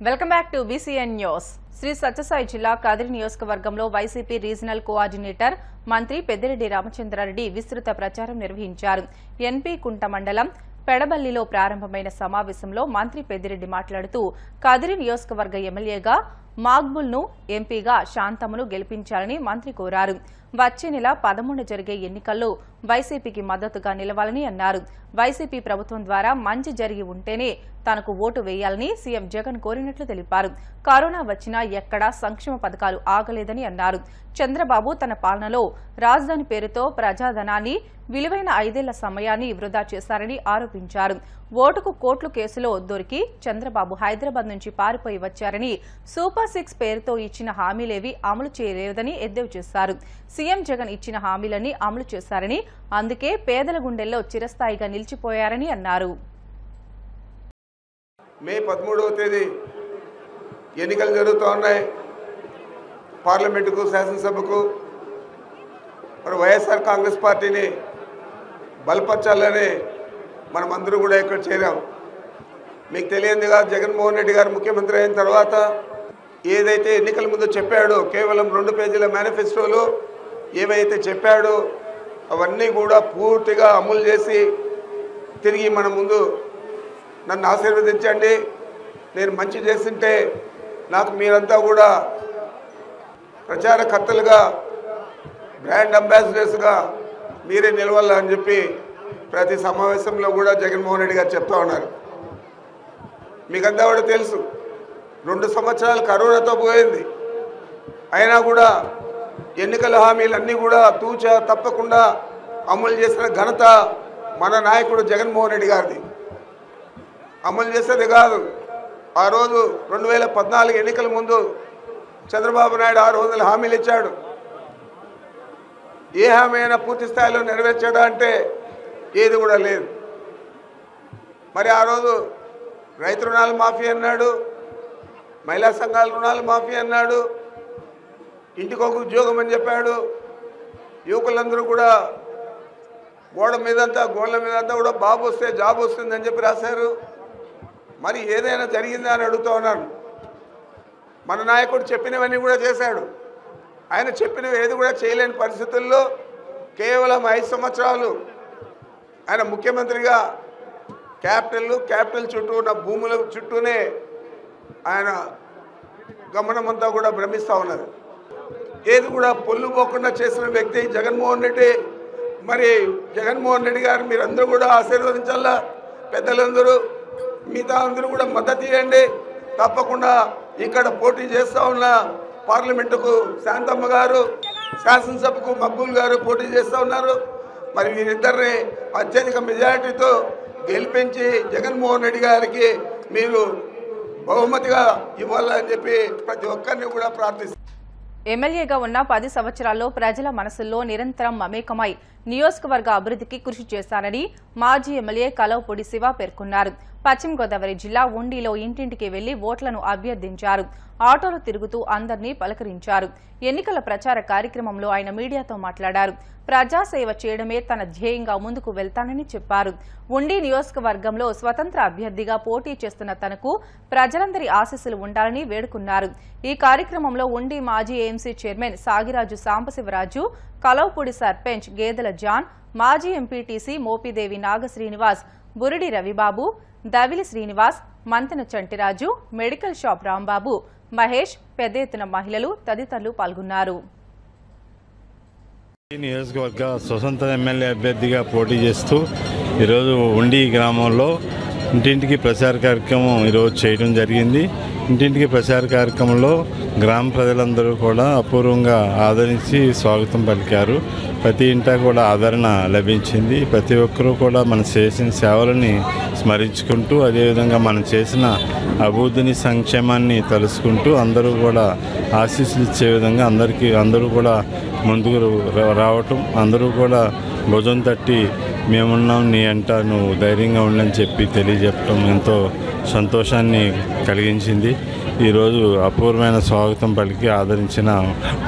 Welcome back to BCN news. Sri Sathya Sai Kadiri నియోజకవర్గంలో YCP regional coordinator మంత్రి పెద్దిరెడ్డి రామచంద్రారెడ్డి విస్తృత ప్రచారం నిర్వహించారు. ఎన్పీ కుంట మండలం పెడబల్లిలో ప్రారంభమైన సమావేశంలో మంత్రి పెద్దిరెడ్డి మాట్లాడుతూ కదిరి నియోజకవర్గ ఎమ్మెల్యేగా మాక్బుల్ను, ఎంపీగా శాంతమ్మను గెలిపించాలని మంత్రి కోరారు. వచ్చే నెల 13 జరిగే ఎన్నికల్లో వైసీపీకి మద్దతుగా నిలవాలని అన్నారు. వైసీపీ ప్రభుత్వం ద్వారా మంచి జరిగి ఉంటేనే తనకు ఓటు వేయాలని సీఎం జగన్ కోరినట్లు తెలిపారు. కరోనా వచ్చినా ఎక్కడా సంక్షేమ పథకాలు ఆగలేదని అన్నారు. చంద్రబాబు తన పాలనలో రాజధాని పేరుతో ప్రజాధనాన్ని, విలువైన 5 ఏళ్ల సమయాన్ని వృధా చేశారని ఆరోపించారు. ఓటుకు కోట్లు కేసులో దొరికి చంద్రబాబు హైదరాబాద్ నుంచి పారిపోయి వచ్చారని, సూపర్ 6 పేరుతో ఇచ్చిన హామీలేవి అమలు చేయలేదని ఎద్దేవా చేశారు. సీఎం జగన్ ఇచ్చిన హామీలన్నీ అమలు చేశారని, అందుకే పేదల గుండెల్లో చిరస్థాయిగా నిలిచిపోయారని అన్నారు. మే 13వ తేదీ ఎన్నికలు జరుగుతూ ఉన్నాయి. పార్లమెంటుకు, శాసనసభకు. మరి వైఎస్ఆర్ కాంగ్రెస్ పార్టీని బలపరచాలని మనమందరూ కూడా ఇక్కడ చేరాం. మీకు తెలియందిగా జగన్మోహన్ రెడ్డి గారు ముఖ్యమంత్రి అయిన తర్వాత ఏదైతే ఎన్నికల ముందు చెప్పాడో, కేవలం 2 పేజీల మేనిఫెస్టోలో ఏవైతే చెప్పాడో అవన్నీ కూడా పూర్తిగా అమలు చేసి తిరిగి మన ముందు నన్ను ఆశీర్వదించండి, నేను మంచి చేస్తుంటే నాకు మీరంతా కూడా ప్రచారకర్తలుగా, బ్రాండ్ అంబాసిడర్స్గా మీరే నిలవాలని చెప్పి ప్రతి సమావేశంలో కూడా జగన్మోహన్ రెడ్డి గారు చెప్తా ఉన్నారు. మీకంతా కూడా తెలుసు, 2 సంవత్సరాలు కరోనాతో పోయింది. అయినా కూడా ఎన్నికల హామీలన్నీ కూడా తూచా తప్పకుండా అమలు చేసిన ఘనత మన నాయకుడు జగన్మోహన్ రెడ్డి గారిది. అమలు చేసేది కాదు, ఆ రోజు 2014 ఎన్నికల ముందు చంద్రబాబు నాయుడు 600 హామీలు ఇచ్చాడు. ఏ హామీ అయినా పూర్తి స్థాయిలో నెరవేర్చాడా అంటే ఏది కూడా లేదు. మరి ఆ రోజు రైతు రుణాలు మాఫీ అన్నాడు, మహిళా సంఘాల రుణాలు మాఫీ అన్నాడు, ఇంటికి ఒక ఉద్యోగం అని చెప్పాడు. యువకులందరూ కూడా గోళ్ళ మీదంతా కూడా బాబు వస్తే జాబ్ వస్తుందని చెప్పి రాశారు. మరి ఏదైనా జరిగిందా అని అడుగుతూ ఉన్నాను. మన నాయకుడు చెప్పినవన్నీ కూడా చేశాడు. ఆయన చెప్పినవి ఏది కూడా చేయలేని పరిస్థితుల్లో కేవలం 5 సంవత్సరాలు ఆయన ముఖ్యమంత్రిగా క్యాపిటల్ చుట్టూ ఉన్న భూముల చుట్టూనే ఆయన గమనమంతా కూడా భ్రమిస్తూ ఉన్నది. ఏది కూడా పొల్లు పోకుండా చేసిన వ్యక్తి జగన్మోహన్ రెడ్డి. మరి జగన్మోహన్ రెడ్డి గారు మీరందరూ కూడా ఆశీర్వదించాలా, పెద్దలందరూ మిగతా అందరూ కూడా మద్దతు ఇవ్వండి. తప్పకుండా ఇక్కడ పోటీ చేస్తూ ఉన్న పార్లమెంటుకు శాంతమ్మ గారు, శాసనసభకు మక్బూల్ గారు పోటీ చేస్తూ ఉన్నారు. మరి వీరిద్దరిని అత్యధిక మెజారిటీతో గెలిపించి జగన్మోహన్ రెడ్డి గారికి మీరు బహుమతిగా ఇవ్వాలని చెప్పి ప్రతి ఒక్కరిని కూడా ప్రార్థిస్తారు. ఎమ్మెల్యేగా ఉన్న 10 సంవత్సరాల్లో ప్రజల మనసుల్లో నిరంతరం మమేకమై నియోజకవర్గ అభివృద్ధికి కృషి చేశానని మాజీ ఎమ్మెల్యే కలవపూడి శివ పేర్కొన్నారు. పశ్చిమ గోదావరి జిల్లా ఉండిలో ఇంటింటికి వెళ్లి ఓట్లను అభ్యర్థించారు. ఆటోలు తిరుగుతూ అందరినీ పలకరించారు. ఎన్నికల ప్రచార కార్యక్రమంలో ఆయన మీడియాతో మాట్లాడారు. ప్రజాసేవ చేయడమే తన ధ్యేయంగా ముందుకు వెళ్తానని చెప్పారు. ఉండి నియోజకవర్గంలో స్వతంత్ర అభ్యర్థిగా పోటీ చేస్తున్న తనకు ప్రజలందరి ఆశీస్సులు ఉండాలని వేడుకున్నారు. ఈ కార్యక్రమంలో ఉండి మాజీ AMC chairman Sagiraju Sambasivaraju, Kalavapudi sarpanch Gedela John, మాజీ MPTC Mopidevi Nagasrinivas, Buridi Ravibabu, Davili Srinivas, Mantena Chantiraju, medical shop Rambabu, Mahesh, పెద్ద ఎత్తున మహిళలు తదితరులు పాల్గొన్నారు. నియోజకవర్గ స్వతంత్ర ఎమ్మెల్యే అభ్యర్థిగా పోటీ చేస్తూ ఈరోజు ఉండి గ్రామంలో ఇంటింటికి ప్రచార కార్యక్రమం ఈరోజు చేయడం జరిగింది. ఇంటింటికి ప్రచార కార్యక్రమంలో గ్రామ ప్రజలందరూ కూడా అపూర్వంగా ఆదరించి స్వాగతం పలికారు. ప్రతి ఇంటా కూడా ఆదరణ లభించింది. ప్రతి ఒక్కరూ కూడా మనం చేసిన సేవలని స్మరించుకుంటూ, అదేవిధంగా మనం చేసిన అభివృద్ధిని, సంక్షేమాన్ని తలుసుకుంటూ అందరూ కూడా ఆశీస్సులు ఇచ్చే విధంగా అందరూ కూడా ముందుకు రావటం, అందరూ కూడా భుజం తట్టి మేమున్నాం నీ అంట, నువ్వు ధైర్యంగా ఉండని చెప్పి తెలియజెప్పడం ఎంతో సంతోషాన్ని కలిగించింది. ఈరోజు అపూర్వమైన స్వాగతం పలికి ఆదరించిన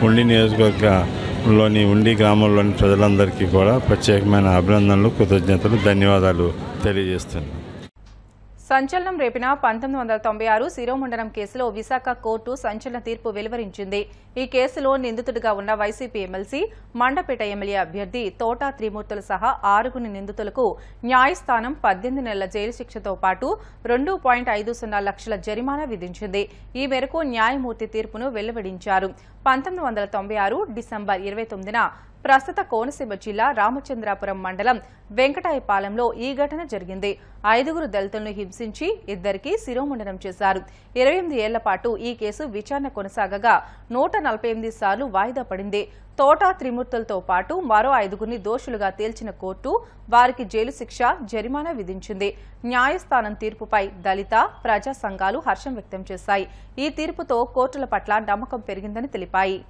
ఉండి నియోజకవర్గంలోని ఉండి గ్రామంలోని ప్రజలందరికీ కూడా ప్రత్యేకమైన అభినందనలు, కృతజ్ఞతలు, ధన్యవాదాలు తెలియజేస్తున్నాను. సంచలనం రేపిన 1996 శిరోమండలం కేసులో విశాఖ కోర్టు సంచలన తీర్పు వెలువరించింది. ఈ కేసులో నిందితుడిగా ఉన్న వైసీపీ ఎమ్మెల్సీ, మండపేట ఎమ్మెల్యే అభ్యర్థి తోటా త్రిమూర్తులు సహా 6 నిందితులకు న్యాయస్థానం 18 నెలల జైలు శిక్షతో పాటు 2.50 లక్షల జరిమానా విధించింది. ఈ మేరకు న్యాయమూర్తి తీర్పును వెలువడించారు. 1996 డిసెంబర్ 29న ప్రస్తుత కోనసీమ జిల్లా రామచంద్రాపురం మండలం వెంకటాయపాలెంలో ఈ ఘటన జరిగింది. 5 దళితులను హింసించి 2కి శిరోముండనం చేశారు. 28 ఏళ్ల పాటు ఈ కేసు విచారణ కొనసాగగా 148 సార్లు వాయిదా పడింది. తోటా త్రిమూర్తులతో పాటు మరో 5గురిని దోషులుగా తేల్చిన కోర్టు వారికి జైలు శిక్ష, జరిమానా విధించింది. న్యాయస్థానం తీర్పుపై దళిత, ప్రజా సంఘాలు హర్షం వ్యక్తం చేశాయి. ఈ తీర్పుతో కోర్టుల పట్ల నమ్మకం పెరిగిందని తెలిపాయి.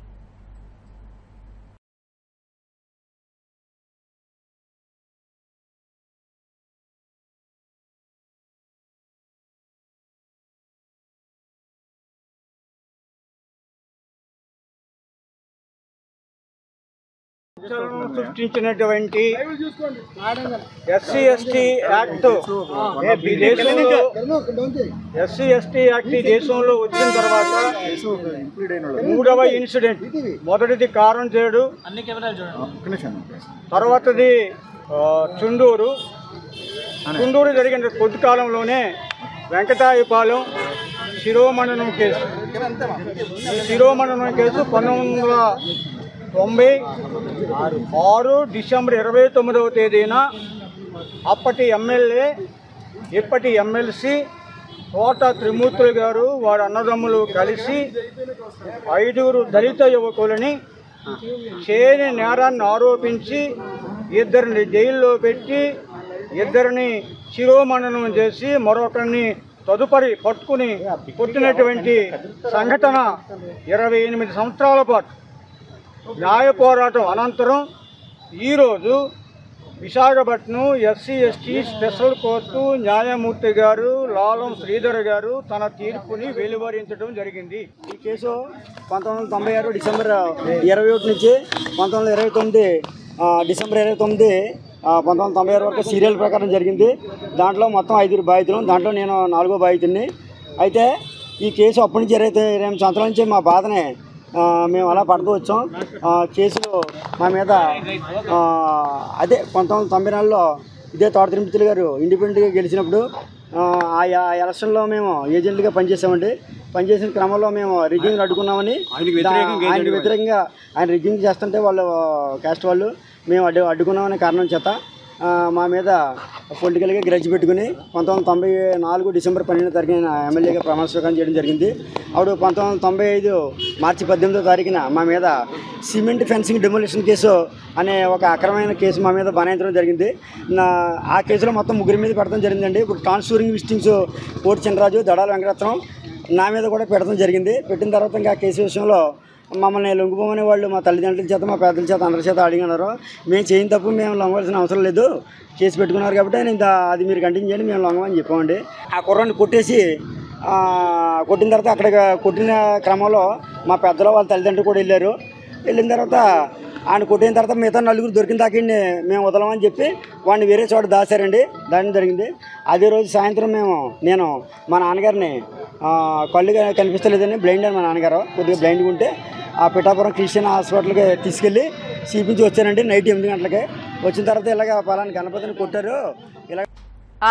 సృష్టించినటువంటి ఎస్సీ ఎస్టీ యాక్ట్ దేశంలో వచ్చిన తర్వాత 3వ ఇన్సిడెంట్. మొదటిది కారంచేడు, తర్వాతది చుండూరు జరిగిన కొద్ది కాలంలోనే వెంకటాయపాలెం శిరోమండనం కేసు 1996 డిసెంబర్ 29వ తేదీన అప్పటి ఎమ్మెల్యే, ఇప్పటి ఎమ్మెల్సీ తోటా త్రిమూర్తులు గారు వారి అన్నదమ్ములు కలిసి 5 దళిత యువకులని చేయని నేరాన్ని ఆరోపించి 2 జైల్లో పెట్టి 2 శిరోమండనం చేసి మరొకరిని తదుపరి పట్టుకుని కొట్టినటువంటి సంఘటన 28 సంవత్సరాల పాటు న్యాయ పోరాటం అనంతరం ఈరోజు Visakhapatnam SC ST special court న్యాయమూర్తి గారు లాలం శ్రీధర్ గారు తన తీర్పుని వెలువరించడం జరిగింది. ఈ కేసు 1996 డిసెంబర్ 21 నుంచి 1929 డిసెంబర్ 29 1996 వరకు సీరియల్ ప్రకారం జరిగింది. దాంట్లో మొత్తం 5 బాధితులు, దాంట్లో నేను 4వ బాధితుడిని. అయితే ఈ కేసు అప్పటి నుంచి 28 సంవత్సరాల నుంచి మా బాధనే మేము అలా పడుతూ వచ్చాం. కేసులో మా మీద అదే 1994లో ఇదే తోట త్రిమూర్తులు గారు ఇండిపెండెంట్గా గెలిచినప్పుడు ఆ ఎలక్షన్లో మేము ఏజెంట్గా పనిచేసామండి. పనిచేసిన క్రమంలో మేము రిగ్గింగ్ అడ్డుకున్నామని, ఆయనకి వ్యతిరేకంగా ఆయన రిగ్గింగ్ చేస్తుంటే వాళ్ళు క్యాస్ట్ వాళ్ళు మేము అడ్డుకున్నామనే కారణం చేత మా మీద పొలిటికల్గా గ్రడ్జ్ పెట్టుకుని 1994 డిసెంబర్ 12వ తారీఖున ఎమ్మెల్యేగా ప్రమాణ స్వీకారం చేయడం జరిగింది. అప్పుడు 1995 మార్చి 18వ తారీఖున మా మీద సిమెంట్ ఫెన్సింగ్ డెమోలిషన్ కేసు అనే ఒక అక్రమమైన కేసు మా మీద బనాయించడం జరిగింది. ఆ కేసులో మొత్తం 3 మీద పెడతాం జరిగిందండి. ఇప్పుడు ట్రాన్స్ఫూరింగ్ విస్టింగ్స్ కోటి చంద్రరాజు, దడాల వెంకటరత్నం నా మీద కూడా పెడతాం జరిగింది. పెట్టిన తర్వాత ఇంకా ఆ కేసు విషయంలో మమ్మల్ని లొంగిపోమనే వాళ్ళు మా తల్లిదండ్రుల చేత, మా పెద్దల చేత, అందరి చేత అడిగినారు. మేము చేయని తప్పు మేము లొంగవలసిన అవసరం లేదు, కేసు పెట్టుకున్నారు కాబట్టి నేను అది మీరు కంటిన్యూ చేయండి, మేము లొంగమని చెప్పామండి. ఆ కుర్రాన్ని కొట్టేసి కొట్టిన తర్వాత అక్కడ కొట్టిన క్రమంలో మా పెద్దలు వాళ్ళ తల్లిదండ్రులు కూడా వెళ్ళిన తర్వాత ఆయన కొట్టిన తర్వాత మిగతా 4 దొరికిన దాకా మేము వదలమని చెప్పి వాడిని వేరే చోట దాచారండి. దాని జరిగింది. అదే రోజు సాయంత్రం నేను మా నాన్నగారిని కళ్ళు కనిపిస్తలేదని, బ్లైండ్ అని మా నాన్నగారు కొద్దిగా బ్లైండ్గా ఉంటే ఆ పిఠాపురం క్రిస్టియన్ హాస్పిటల్కి తీసుకెళ్ళి చూపించి వచ్చానండి. నైట్ 8 గంటలకి వచ్చిన తర్వాత ఇలాగ పలానా గణపతిని కొట్టారు. ఇలా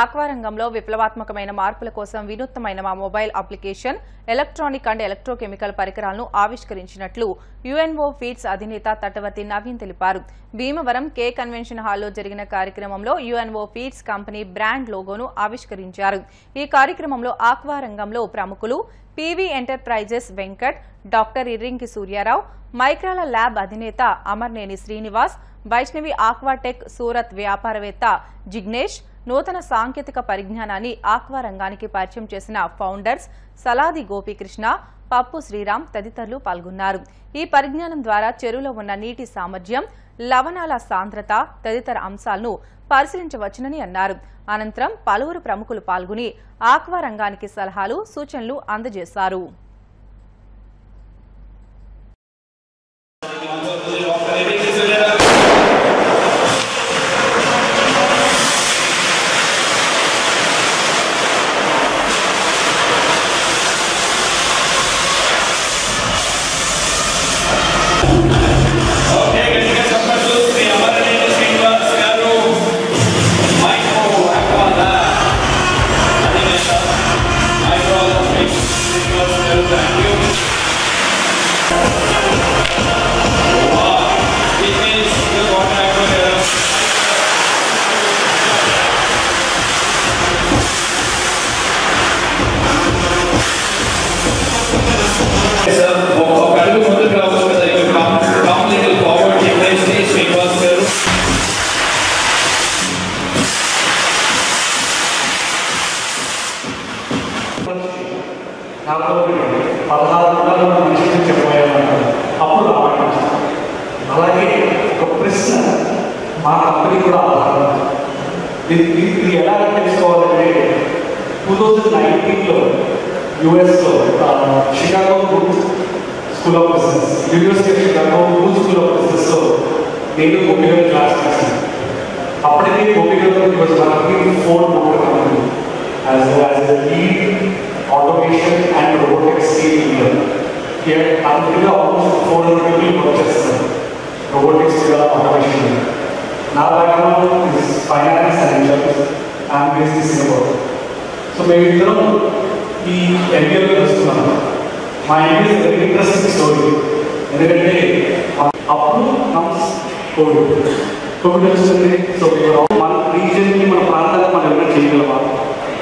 ఆక్వారంగంలో విప్లవాత్మకమైన మార్పుల కోసం వినూత్నమైన మా mobile application, electronic and electrochemical పరికరాలను ఆవిష్కరించినట్లు యుఎన్ఓ ఫీడ్స్ అధినేత తటవర్తి నవీన్ తెలిపారు. భీమవరం కే కన్వెన్షన్ హాల్లో జరిగిన కార్యక్రమంలో యుఎన్ఓ ఫీడ్స్ కంపెనీ బ్రాండ్ లోగోను ఆవిష్కరించారు. ఈ కార్యక్రమంలో ఆక్వారంగంలో ప్రముఖులు PV enterprises Venkat, doctor Irrinki Suryarao, మైక్రాల ల్యాబ్ అధినేత అమర్నేని శ్రీనివాస్, వైష్ణవి ఆక్వాటెక్ సూరత్ వ్యాపారవేత్త జిగ్నేష్, నూతన సాంకేతిక పరిజ్ఞానాన్ని ఆక్వా రంగానికి పరిచయం చేసిన ఫౌండర్స్ సలాది గోపీకృష్ణ, పప్పు శ్రీరామ్ తదితరులు పాల్గొన్నారు. ఈ పరిజ్ఞానం ద్వారా చెరువులో ఉన్న నీటి సామర్థ్యం, లవణాల సాంద్రత తదితర అంశాలను పరిశీలించవచ్చునని అన్నారు. అనంతరం పలువురు ప్రముఖులు పాల్గొని ఆక్వా రంగానికి సలహాలు, సూచనలు అందజేశారు. అలాగే ఒక ప్రశ్న మా కంపెనీ కూడా ఇది ఎలా తెలుసుకోవాలంటే 2019లో యుఎస్లో Chicago booth school of business university of Chicago booth school of బిజినెస్లో నేను గోపిగారు క్లాస్ చేశాను. అప్పటికే గోపిగారు మనకి 4 board company as lead automation and robotics team అందులో ఆల్మోస్ట్ 400 people వర్క్ చేస్తారు రోబోటిక్స్ ఆటోమేషన్. నా background is finance and insurance. I'm based in Singapore. So మేమిద్దరం ఈ ఎంబీఏలో వస్తున్నాము. మా ఎంబీఏ వెరీ ఇంట్రెస్టింగ్ స్టోరీ. ఎందుకంటే అప్పుడు కోవిడ్ వచ్చింది. సో మన రీజియన్కి మన ప్రాంతానికి మనం ఏమైనా చేయగలమా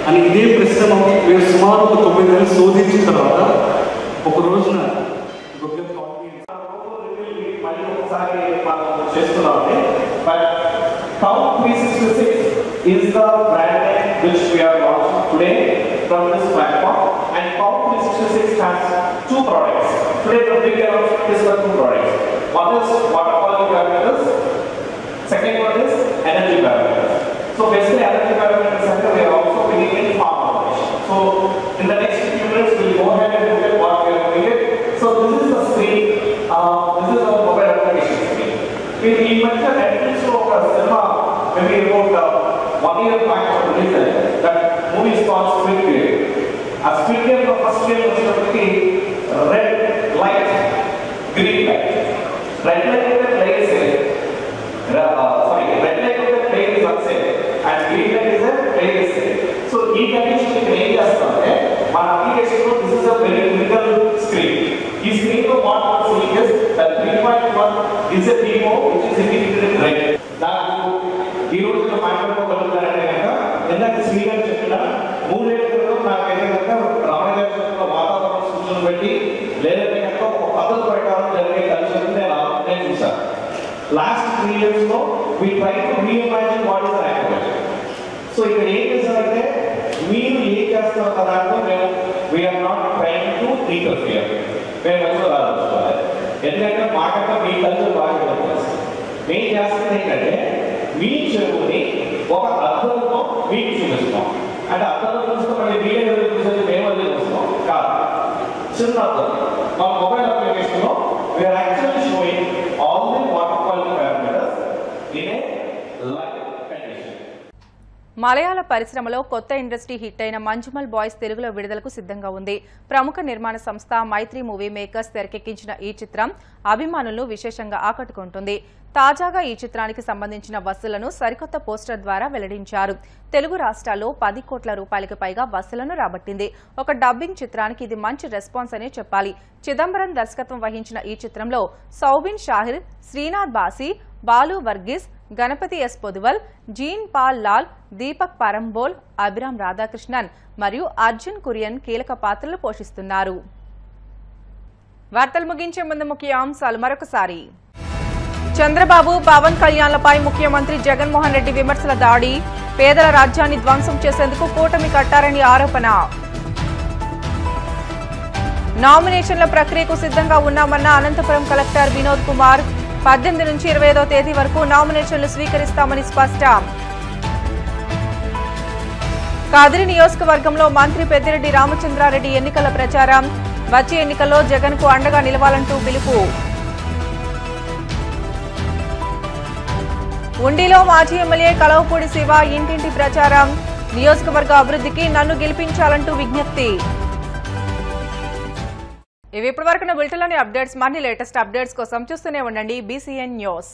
అని ఇదే ప్రశ్న మేము సుమారు ఒక 9 నెలలు శోధించిన తర్వాత ఒక రోజున చేస్తున్నామండి. But Count 366 is the brand name which we are launching today from this platform, and Count 366 has 2 products. Today the big announcement is for 2 products. One is water quality parameters, second one is energy parameters. So basically energy parameters center we are also bringing in farm automation. So in the next few minutes we will go ahead and look at what we are doing. So this is the screen. This is our mobile application screen. We mentioned Netflix of a cinema maybe about 1 year back release that movie is called Squid Game. A Squid Game the first game was red light, green light. Red light play is red light play is unsafe and green light is a play is safe. So ఈ condition కి ఏం చేస్తామంటే మన application లో this is a very critical screen. ఈ screen లో what see is that 3.1 is a demo which is indicated red. దానికి ఈ రోజు మాట్లాడుకోగలుగుతారంటే కనుక ఇందాక శ్రీగారు చెప్పిన 3 ఏళ్ల క్రితం నాకైతే కనుక రమణ గారి చెప్పిన వాతావరణ సూచనలు పెట్టి లేదంటే కనుక ఒక పద్ధతి ప్రకారం జరిగే కలిసి నేను చూసాను. లాస్ట్ 3 years లో we try to reimagine what is an activation. So ఇక్కడ ఏం చేశారంటే మీరు ఏం చేస్తున్నారు కదా అంటే we are not trying to interfere. మేము వచ్చి రాసుకోవాలి. ఎందుకంటే మాకంటే మీ కల్చర్ బాగా తెలుసు. మేము చేస్తుంది ఏంటంటే మీ చెరువుని ఒక అర్థంతో మీకు చూపిస్తాం. అంటే అర్థంలో చూస్తే మళ్ళీ మీరే చూసేది మేము అదే చూస్తాం కాదు. చిన్న అర్థం మా మొబైల్ అప్లికేషన్లో we're actually showing all the water quality parameters in a live condition. Malayala పరిశ్రమలో కొత్త ఇండస్ట్రీ హిట్ అయిన మంజుమల్ బాయ్స్ తెలుగులో విడుదలకు సిద్ధంగా ఉంది. ప్రముఖ నిర్మాణ సంస్థ మైత్రి మూవీ మేకర్స్ తెరకెక్కించిన ఈ చిత్రం అభిమానులను విశేషంగా ఆకట్టుకుంటుంది. తాజాగా ఈ చిత్రానికి సంబంధించిన వసూళ్లను సరికొత్త పోస్టర్ ద్వారా వెల్లడించారు. తెలుగు రాష్ట్రాల్లో 10 కోట్ల రూపాయలకు పైగా వసూళ్లను రాబట్టింది. ఒక డబ్బింగ్ చిత్రానికి ఇది మంచి రెస్పాన్స్ అనే చెప్పాలి. చిదంబరం దర్శకత్వం వహించిన ఈ చిత్రంలో సౌబిన్ షాహిర్, శ్రీనాథ్ బాసి, బాలు వర్గీస్, గణపతి ఎస్ పొదువల్, జీన్ పాల్ లాల్, దీపక్ పరంబోల్, అభిరామ్ రాధాకృష్ణన్ మరియు అర్జున్ కురియన్ కీలక పాత్రలు పోషిస్తున్నారు. వార్తలు ముగించే ముందు ముఖ్య అంశాలు మరొకసారి. చంద్రబాబు, పవన్ కళ్యాణ్లపై ముఖ్యమంత్రి జగన్మోహన్ రెడ్డి విమర్శల దాడి. పేదల రాజ్యాన్ని ధ్వంసం చేసేందుకు కూటమి కట్టారని ఆరోపణ. నామినేషన్ల ప్రక్రియకు సిద్ధంగా ఉన్నామన్న అనంతపురం కలెక్టర్ వినోద్ కుమార్. 18 నుంచి 25వ తేదీ వరకు నామినేషన్లు స్వీకరిస్తామని స్పష్టం. కదిరి నియోజకవర్గంలో మంత్రి పెద్దిరెడ్డి రామచంద్రారెడ్డి ఎన్నికల ప్రచారం. వచ్చే ఎన్నికల్లో జగన్ కు అండగా నిలవాలంటూ పిలుపు. ఉండిలో మాజీ ఎమ్మెల్యే కలవపూడి శివ ఇంటింటి ప్రచారం. నియోజకవర్గ అభివృద్ధికి నన్ను గెలిపించాలంటూ విజ్ఞప్తి. ఇవి ఇప్పటివరకు బులెటిన్లోని అప్డేట్స్. మరిన్ని లేటెస్ట్ అప్డేట్స్ కోసం చూస్తూనే ఉండండి BCN న్యూస్.